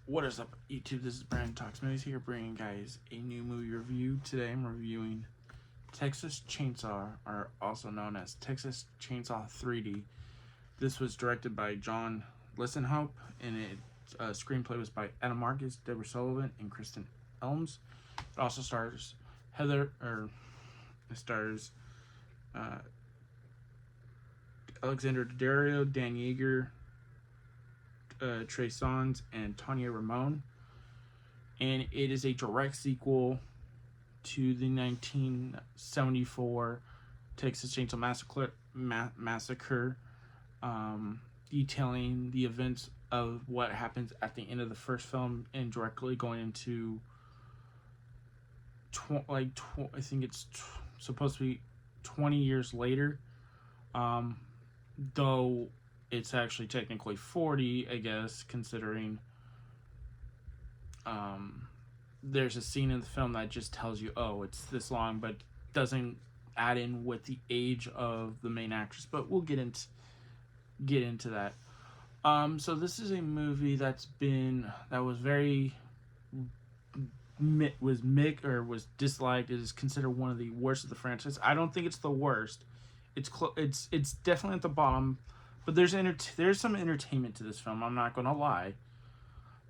What is up, YouTube? This is Brandon Talks Movies here, bringing guys a new movie review. Today I'm reviewing Texas Chainsaw, or also known as Texas Chainsaw 3D. This was directed by John Lissenhope, and its screenplay was by Adam Marcus, Deborah Sullivan, and Kristen Elms. It also stars uh, Alexander Daddario, Dan Yeager, Trey Songz, and Tanya Ramone. And it is a direct sequel to the 1974 Texas Chainsaw Massacre, detailing the events of what happens at the end of the first film and directly going into I think it's supposed to be 20 years later, though it's actually technically 40, I guess, considering there's a scene in the film that just tells you, oh, it's this long, but doesn't add in with the age of the main actress. But we'll get into that. So this is a movie that was very was disliked. It is considered one of the worst of the franchise. I don't think it's the worst. It's definitely at the bottom, but there's some entertainment to this film. I'm not gonna lie.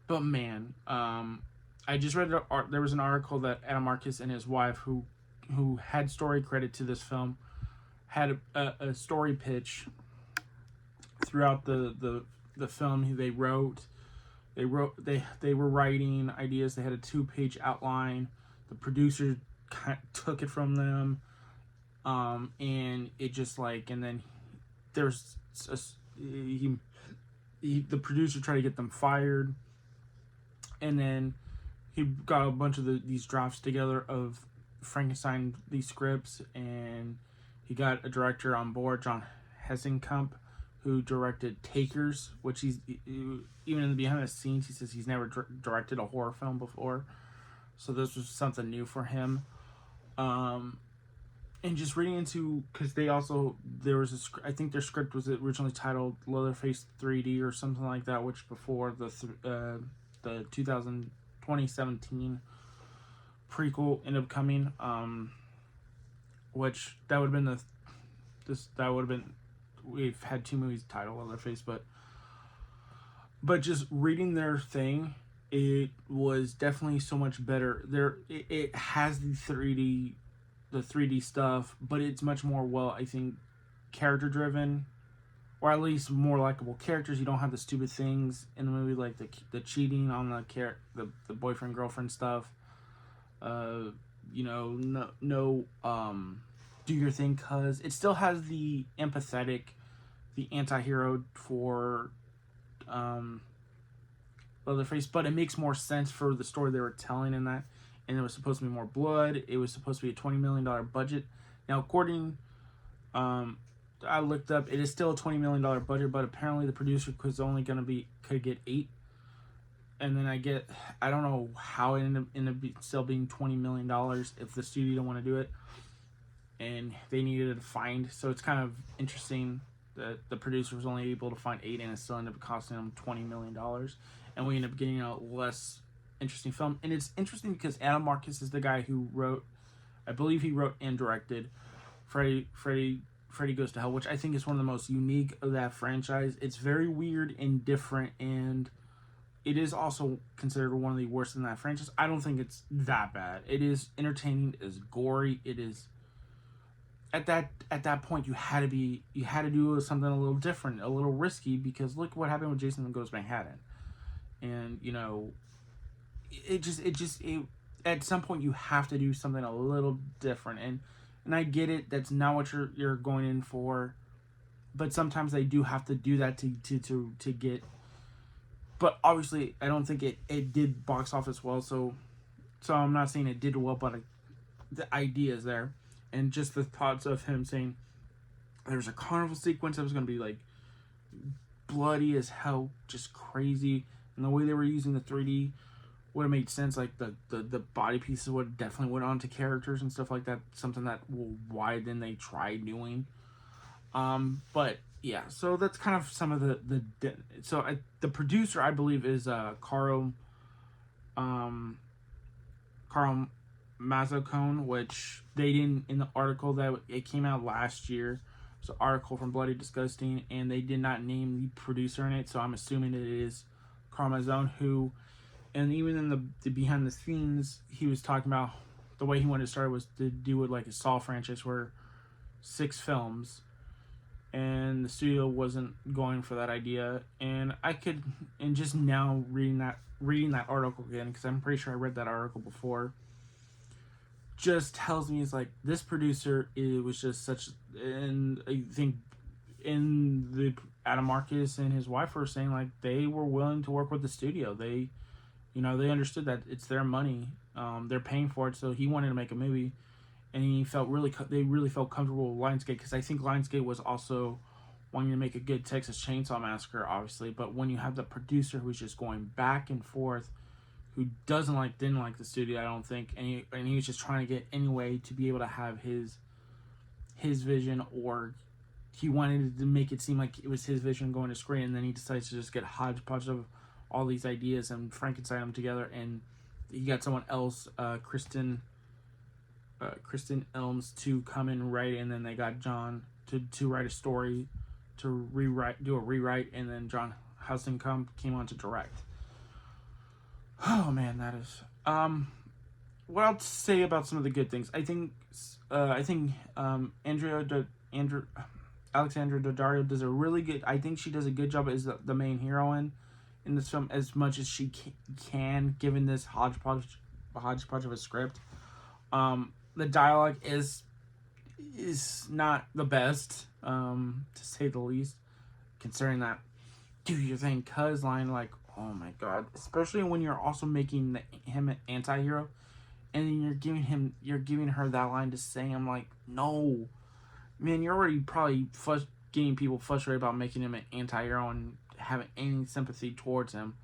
But man, I just read there was an article that Adam Marcus and his wife, who had story credit to this film, had a story pitch throughout the film. They were writing ideas. They had a 2-page outline. The producer took it from them, and it just and then there's the producer tried to get them fired, and then he got a bunch of these drafts together of Frankenstein, these scripts, and he got a director on board, John Hesenkamp, who directed Takers, which even in the behind the scenes, he says he's never directed a horror film before. So this was something new for him. And just reading into, because I think their script was originally titled Leatherface 3D or something like that, which before the 2017 prequel ended up coming, which that would have been we've had 2 movies titled Leatherface, but just reading their thing, it was definitely so much better. It has the 3D stuff, but it's much more, I think, character driven, or at least more likable characters. You don't have the stupid things in the movie, like the cheating on the boyfriend girlfriend stuff. No do your thing, cuz it still has the anti-hero for Leatherface, but it makes more sense for the story they were telling in that. And it was supposed to be more blood. It was supposed to be a $20 million budget. Now, according, I looked up, it is still a $20 million budget, but apparently the producer could get 8. And then I don't know how it ended up still being $20 million if the studio didn't want to do it. And they needed to find, so it's kind of interesting that the producer was only able to find 8, and it still ended up costing them $20 million. And we ended up getting a less interesting film. And it's interesting because Adam Marcus is the guy who wrote, I believe he wrote and directed Freddy Goes to Hell, which I think is one of the most unique of that franchise. It's very weird and different, and it is also considered one of the worst in that franchise. I don't think it's that bad. It is entertaining, it is gory, it is at that point you had to do something a little different, a little risky, because look what happened with Jason Goes to Manhattan. And it at some point you have to do something a little different, and I get it, that's not what you're going in for, but sometimes they do have to do that to get. But obviously I don't think it did box office well, so I'm not saying it did well, but the idea is there. And just the thoughts of him saying there's a carnival sequence that was going to be bloody as hell, just crazy, and the way they were using the 3D would have made sense. Like the body pieces would definitely went on to characters and stuff like that. Something that why then they tried doing. But yeah, so that's kind of some of the producer, I believe, is um Carl Mazzocone, which they didn't in the article that it came out last year. It's an article from Bloody Disgusting, and they did not name the producer in it, so I'm assuming it is Carl Mazzone, who, and even in the behind the scenes, he was talking about the way he wanted to start was to do it like a Saw franchise where 6 films, and the studio wasn't going for that idea. And just now reading that article again, because I'm pretty sure I read that article before, just tells me it's like this producer, it was just such, and I think in the Adam Marcus and his wife were saying like they were willing to work with the studio. They understood that it's their money, they're paying for it, so he wanted to make a movie, and they really felt comfortable with Lionsgate, because I think Lionsgate was also wanting to make a good Texas Chainsaw Massacre, obviously. But when you have the producer who's just going back and forth, who didn't like the studio, I don't think, and he was just trying to get any way to be able to have his vision, or he wanted to make it seem like it was his vision going to screen, and then he decides to just get hodgepodge of all these ideas and Frankenstein them together, and he got someone else, Kristen Elms, to come and write, and then they got John to write a story, to do a rewrite, and then John Huston came on to direct. Oh man, that is what I'll say about some of the good things. I think Alexandra Daddario does a really good. I think she does a good job as the main heroine in this film, as much as she can, given this hodgepodge of a script. The dialogue is not the best, to say the least, considering that "do your thing, cuz" line, like, oh my god, especially when you're also making him an anti-hero, and then you're giving her that line to say. I'm like, no, man, you're already probably getting people frustrated about making him an anti-hero and having any sympathy towards him.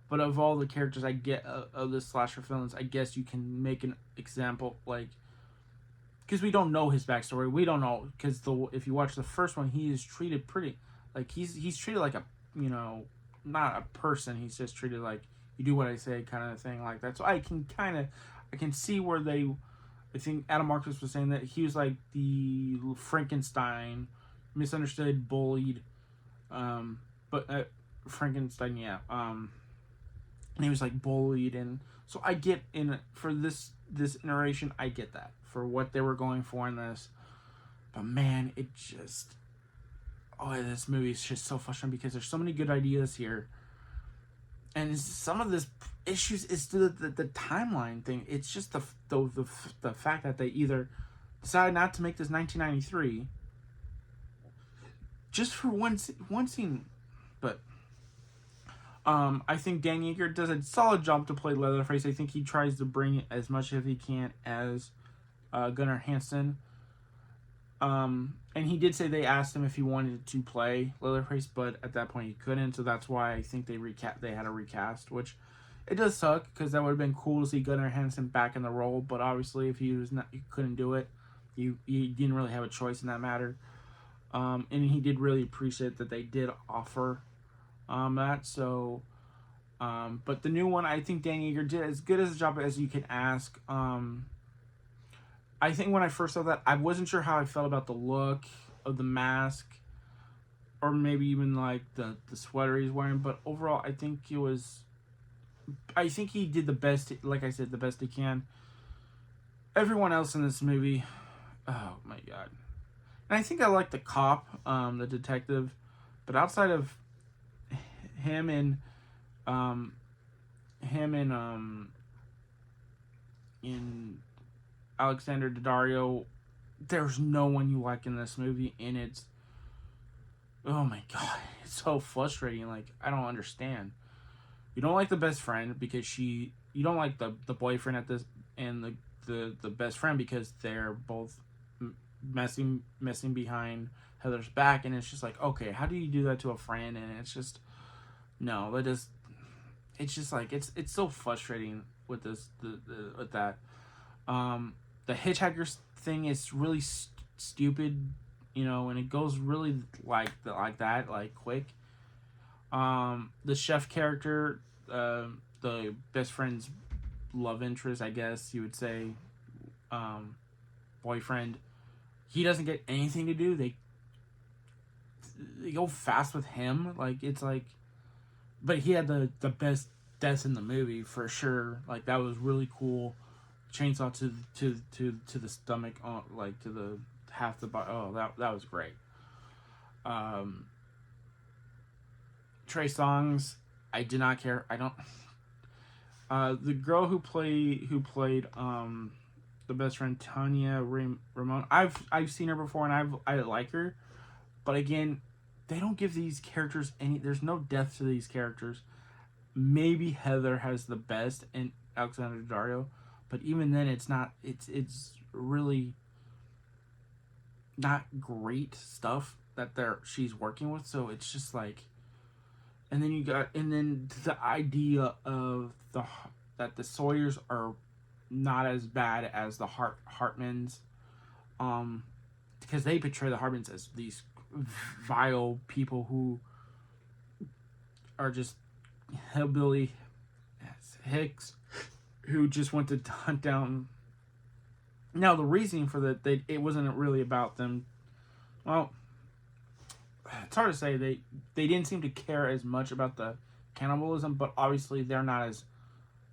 But of all the characters I get of the slasher films, I guess you can make an example, like, because we don't know his backstory. We don't know, because if you watch the first one, he is treated pretty, like, he's treated like a, not a person. He's just treated like, you do what I say, kind of thing, like that. So I can see where I think Adam Marcus was saying that he was like the Frankenstein, misunderstood, bullied, but Frankenstein, yeah, and he was like bullied, and so I get for this iteration, I get that for what they were going for in this. But man, this movie is just so frustrating, because there's so many good ideas here, and some of this issues is the timeline thing. It's just the fact that they either decided not to make this 1993 just for one scene. But I think Dan Yeager does a solid job to play Leatherface. I think he tries to bring as much as he can as Gunnar Hansen. And he did say they asked him if he wanted to play Leatherface, but at that point he couldn't. So that's why I think they had a recast, which it does suck, because that would have been cool to see Gunnar Hansen back in the role. But obviously, if he couldn't do it, he didn't really have a choice in that matter. And he did really appreciate that they did offer that. So, but the new one, I think Dan Yeager did as good as a job as you can ask. I think when I first saw that, I wasn't sure how I felt about the look of the mask, or maybe even like the sweater he's wearing. But overall, I think he did the best, like I said, the best he can. Everyone else in this movie, oh my god. And I think I like the cop, the detective, but outside of him and in Alexander Daddario, there's no one you like in this movie, and it's, oh my god, it's so frustrating. Like, I don't understand. You don't like the best friend because you don't like the boyfriend at this, and the best friend, because they're both messing behind Heather's back, and it's just like, okay, how do you do that to a friend? And it's just, no, it's just like, it's so frustrating with this, with that. The hitchhikers thing is really stupid and it goes really like that, like quick. The chef character, the best friend's love interest, I guess you would say, boyfriend, he doesn't get anything to do. They go fast with him, like it's like, but he had the best death in the movie for sure. Like that was really cool. Chainsaw to the stomach, like to the half the body. Oh, that was great. Trey Songz, I did not care. I don't. The girl who played the best friend Tanya Ramon. I've seen her before and I like her, but again, they don't give these characters any. There's no depth to these characters. Maybe Heather has the best and Alexander Daddario, but even then, it's not. It's really not great stuff that she's working with. So it's just like, and then the idea of that the Sawyers are not as bad as the Hartmans, because they portray the Hartmans as these vile people who are just hillbilly hicks who just went to hunt down. Now the reasoning for that, it wasn't really about them. Well, it's hard to say. They didn't seem to care as much about the cannibalism, but obviously they're not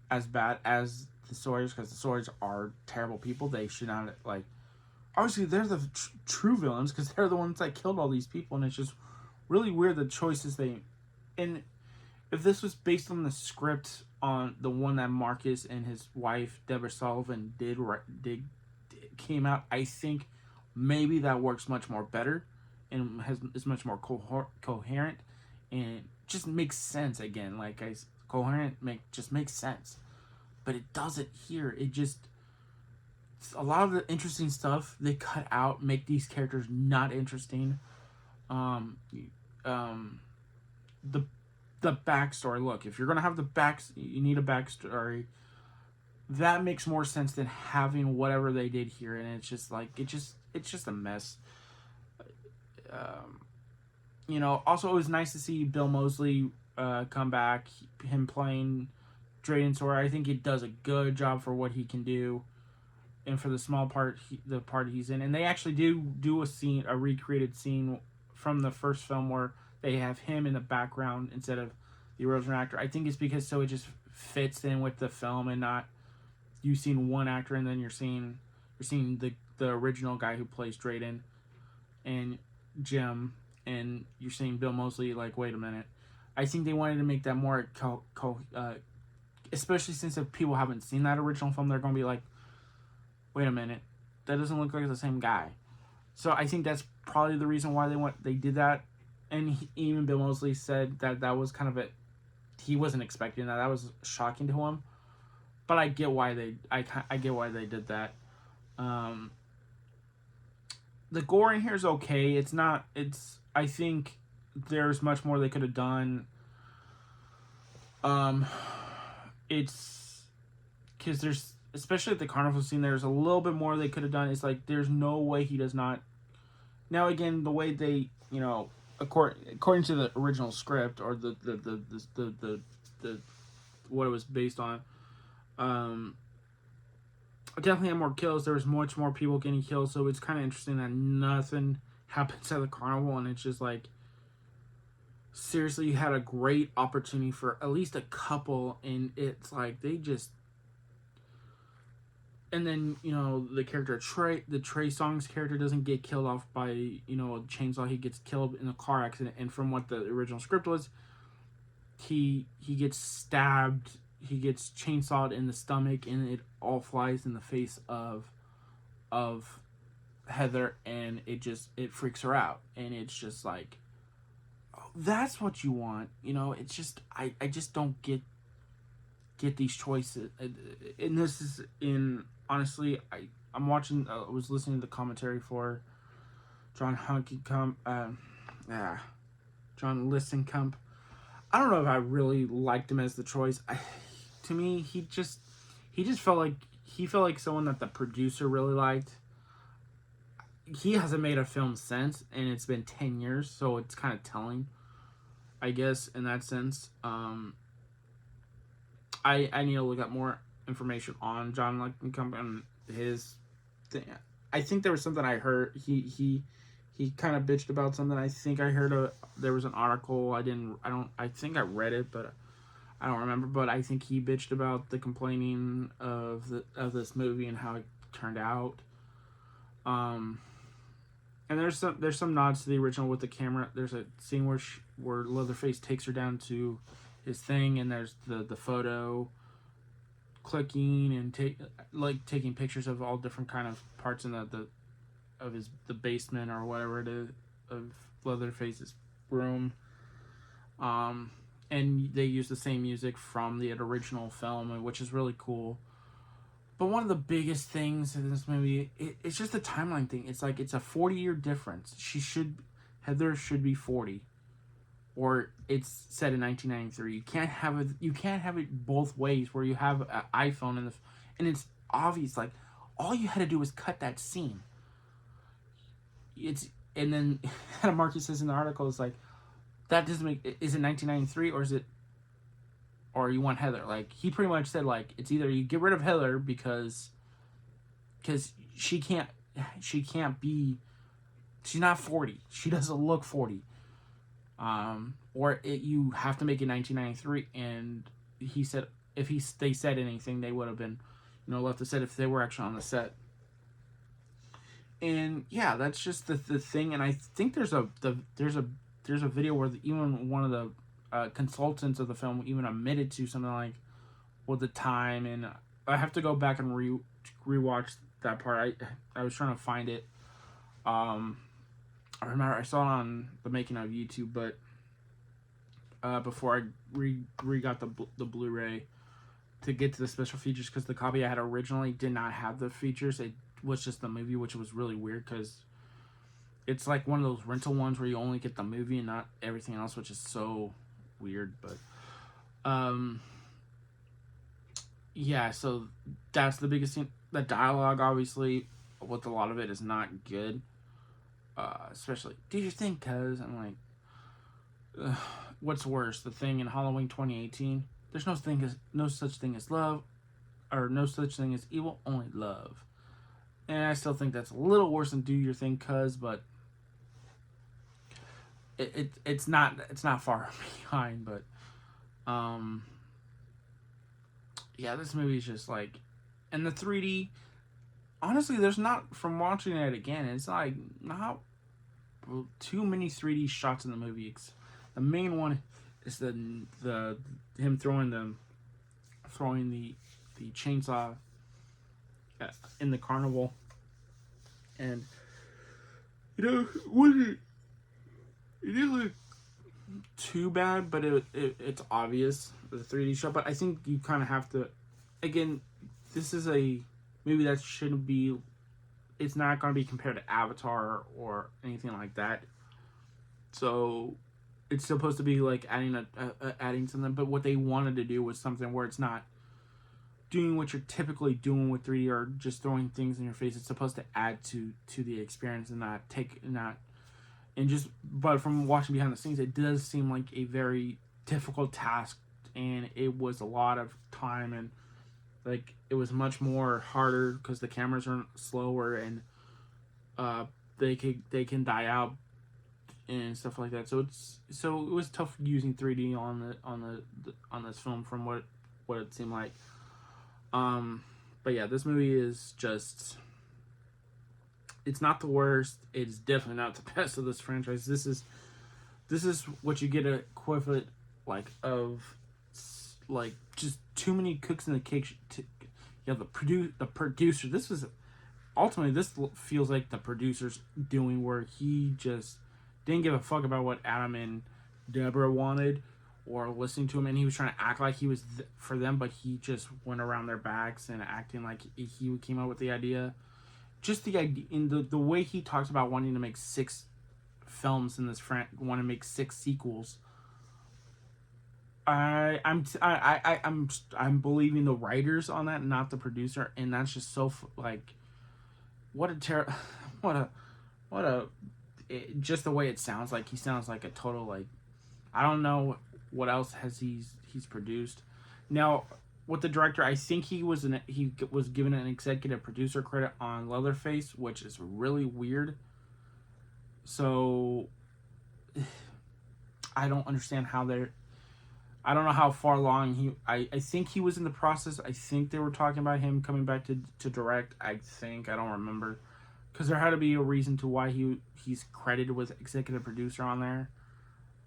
as bad as the Sawyers, because the Sawyers are terrible people. They should not, like, obviously they're the true villains because they're the ones that killed all these people, and it's just really weird the choices they. And if this was based on the script on the one that Marcus and his wife Deborah Sullivan did came out, I think maybe that works much more better and is much more coherent and just makes sense again. Like coherent just makes sense, but it doesn't here. It just, a lot of the interesting stuff they cut out make these characters not interesting. The backstory. Look, if you're gonna have you need a backstory. That makes more sense than having whatever they did here, and it's just like it's just a mess. Also it was nice to see Bill Moseley come back. Him playing Drayden Sawyer, I think he does a good job for what he can do, and for the small part, the part he's in. And they actually do a recreated scene from the first film where they have him in the background instead of the original actor. I think it's because so it just fits in with the film and not you seeing one actor and then you're seeing the original guy who plays Drayden and Jim, and you're seeing Bill Moseley. Like, wait a minute. I think they wanted to make that more especially since if people haven't seen that original film, they're going to be like, wait a minute, that doesn't look like the same guy. So I think that's probably the reason why they did that. And even Bill Moseley said that was kind of he wasn't expecting that. That was shocking to him. But I get why I get why they did that. The gore in here is okay. I think there's much more they could have done. It's because there's, especially at the carnival scene, there's a little bit more they could have done. It's like there's no way he does not. Now again, the way they, according to the original script or the what it was based on, definitely had more kills. There was much more people getting killed, so it's kind of interesting that nothing happens at the carnival, and it's just like, seriously, you had a great opportunity for at least a couple, and it's like they just. And then, the character the Trey Songz character doesn't get killed off by, a chainsaw. He gets killed in a car accident. And from what the original script was, he gets stabbed, he gets chainsawed in the stomach, and it all flies in the face of Heather, and it freaks her out. And it's just like, oh, that's what you want. It's just, I just don't get these choices. And this is honestly, I'm watching. I was listening to the commentary for John Listenkamp. I don't know if I really liked him as the choice. To me, he just felt like someone that the producer really liked. he hasn't made a film since, and it's been 10 years, so it's kind of telling, I guess, in that sense. I need to look up more information on John Leguizamo and his thing. I think there was something I heard. He kind of bitched about something. I think I heard there was an article. I think I read it, but I don't remember. But I think he bitched about the complaining of this movie and how it turned out. And there's some nods to the original with the camera. There's a scene where Leatherface takes her down to his thing, and there's the photo clicking and taking pictures of all different kind of parts in the basement or whatever it is of Leatherface's room. And they use the same music from the original film, which is really cool. But one of the biggest things in this movie, it's just the timeline thing. It's like it's a 40-year difference. Heather should be 40, or it's set in 1993. You can't have it both ways, where you have an iPhone and it's obvious. Like, all you had to do was cut that scene. And then Adam Marcus says in the article, it's like, that doesn't make. Is it 1993 or is it? Or you want Heather? Like, he pretty much said, like, it's either you get rid of Heather because she can't be, she's not 40. She doesn't look 40. Or you have to make it 1993. And he said if they said anything, they would have been, left the set if they were actually on the set. And yeah, that's just the thing. And I think there's a video where even one of the consultants of the film even admitted to something like, well, the time, and I have to go back and rewatch that part. I was trying to find it. I remember I saw it on the making of YouTube, but before I got the Blu-ray to get to the special features, because the copy I had originally did not have the features. It was just the movie, which was really weird because it's like one of those rental ones where you only get the movie and not everything else, which is so weird. But yeah, so that's the biggest thing. The dialogue, obviously, with a lot of it, is not good. Especially, do you think? Cause I'm like, what's worse, The Thing in Halloween 2018? There's no such thing as love, or no such thing as evil, only love. And I still think that's a little worse than Do Your Thing, Cuz, but it's not far behind. But yeah, this movie is just like, and the 3D, honestly, there's not, from watching it again, it's like not too many 3D shots in the movie. The main one is the him throwing the chainsaw in the carnival, and it didn't look too bad, but it's obvious, the 3D shot. But I think you kind of have to, again, this is a movie that shouldn't be, it's not going to be compared to Avatar or anything like that. So it's supposed to be like adding something, but what they wanted to do was something where it's not doing what you're typically doing with 3D or just throwing things in your face. It's supposed to add to the experience and but from watching behind the scenes, it does seem like a very difficult task, and it was a lot of time, and like it was much more harder because the cameras are slower, and they can die out and stuff like that. So it was tough using 3D on this film from what it seemed like. But yeah, this movie is just, it's not the worst. It's definitely not the best of this franchise. This is what you get equivalent of just too many cooks in the cake. The producer. This feels like the producer's doing, where he just didn't give a fuck about what Adam and Deborah wanted or listening to him, and he was trying to act like he was for them, but he just went around their backs and acting like he came up with the idea. Just the idea, in the way he talks about wanting to make 6 films in this want to make 6 sequels. I'm believing the writers on that, not the producer, and that's just so what a what a just the way it sounds like. He sounds like a total like, I don't know what else has he's produced. Now with the director, I think he was given an executive producer credit on Leatherface, which is really weird. So I don't understand how they're. I don't know how far along he. I think he was in the process. I think they were talking about him coming back to direct. I think I don't remember, because there had to be a reason to why he's credited with executive producer on there.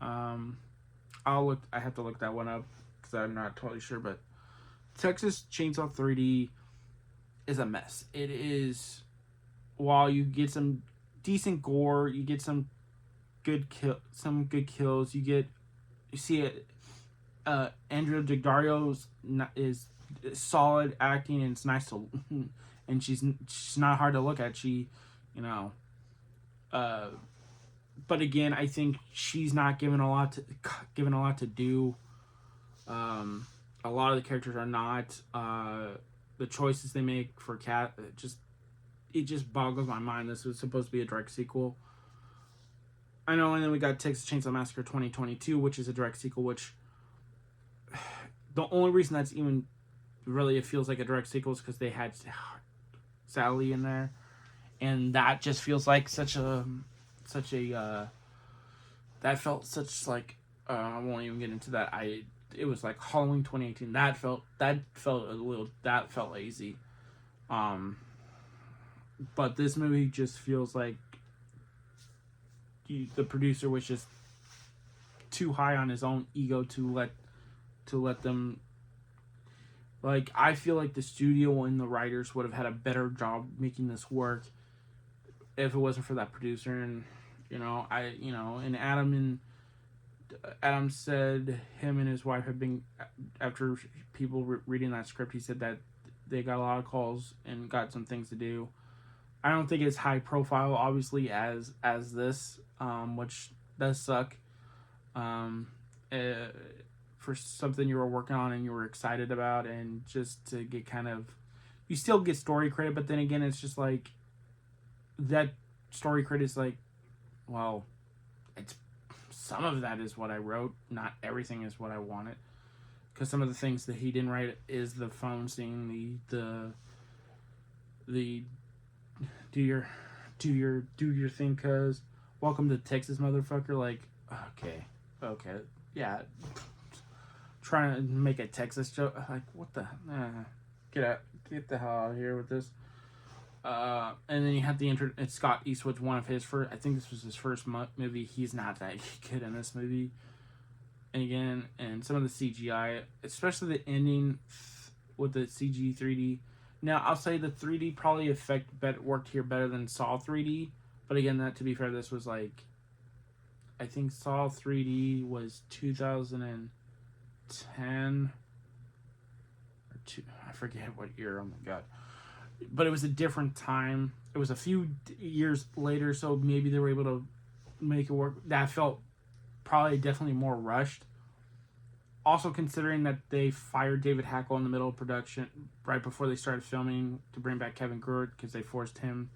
I'll look. I have to look that one up because I'm not totally sure. But Texas Chainsaw 3D is a mess. It is. While you get some decent gore, you get some good kills. You see it. Andrea Daddario's is solid acting, and it's nice to, and she's not hard to look at. She, you know, but again, I think she's not given a lot to do. A lot of the characters are not. The choices they make for Kat, it just boggles my mind. This was supposed to be a direct sequel. I know, and then we got Texas Chainsaw Massacre 2022, which is a direct sequel, which the only reason that's even really it feels like a direct sequel is because they had Sally in there, and that just feels like such a that felt such like I won't even get into that. It was like Halloween 2018. That felt lazy. But this movie just feels like the producer was just too high on his own ego to let them. Like, I feel like the studio and the writers would have had a better job making this work if it wasn't for that producer. And and Adam said him and his wife have been, after people reading that script, he said that they got a lot of calls and got some things to do. I don't think it's high profile, obviously, as this, which does suck. For something you were working on and you were excited about, and just to get you still get story credit, but then again, it's just like that story credit is like, well, it's some of that is what I wrote, not everything is what I wanted, because some of the things that he didn't write is the phone scene, the do your thing, cuz welcome to Texas, motherfucker. Like, okay, yeah, trying to make a Texas joke, like, what the get the hell out of here with this. And then you have it's Scott Eastwood's one of his first, I think this was his first movie. He's not that good in this movie. And again, and some of the CGI, especially the ending with the CG 3D. Now, I'll say the 3D probably worked here better than Saw 3D. But again, that, to be fair, this was like, I think Saw 3D was 2010 or I forget what year. Oh my god! But it was a different time. It was a few years later, so maybe they were able to make it work. That felt probably definitely more rushed. Also, considering that they fired David Hackle in the middle of production, right before they started filming, to bring back Kevin Gert, because they forced him.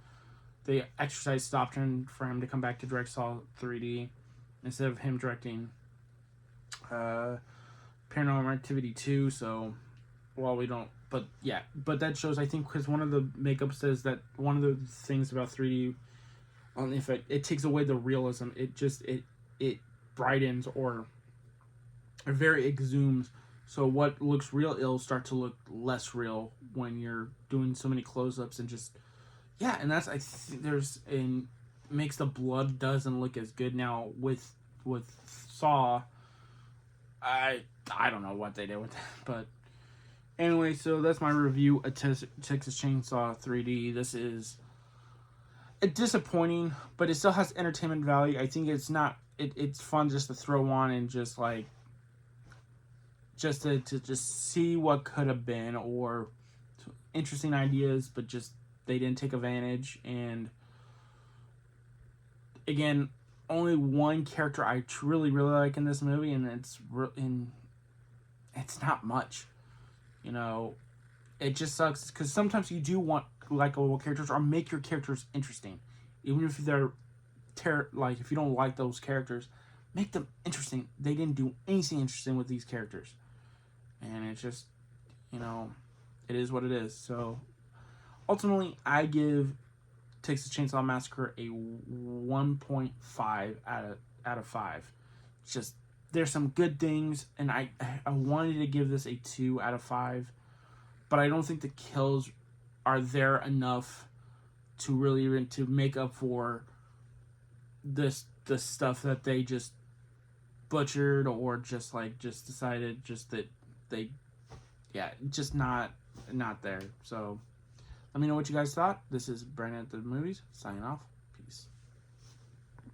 They exercised stop turn for him to come back to direct Saw 3D instead of him directing Paranormal Activity 2. So, well, we don't, but yeah, but that shows, I think, because one of the makeup says that one of the things about 3D on the effect, it takes away the realism. It brightens or very exhumes. So what looks real ill starts to look less real when you're doing so many close-ups and just, yeah, and that's, I think makes the blood doesn't look as good. Now with Saw, I don't know what they did with that, but anyway, so that's my review of Texas Chainsaw 3D. This is disappointing, but it still has entertainment value. I think it's fun just to throw on and just like to just see what could have been, or interesting ideas, but just they didn't take advantage. And again, only one character I really like in this movie, and it's not much. It just sucks because sometimes you do want likable characters or make your characters interesting, Even if they're like if you don't like those characters, make them interesting. They didn't do anything interesting with these characters, and it's just, you know, it is what it is. So ultimately, I give Texas Chainsaw Massacre a 1.5 out of 5. It's just, there's some good things, and I wanted to give this a 2 out of 5, but I don't think the kills are there enough to really even to make up for the stuff that they just butchered, or just like just decided just that they, yeah, just not there. So let me know what you guys thought. This is Brandon at the Movies, signing off.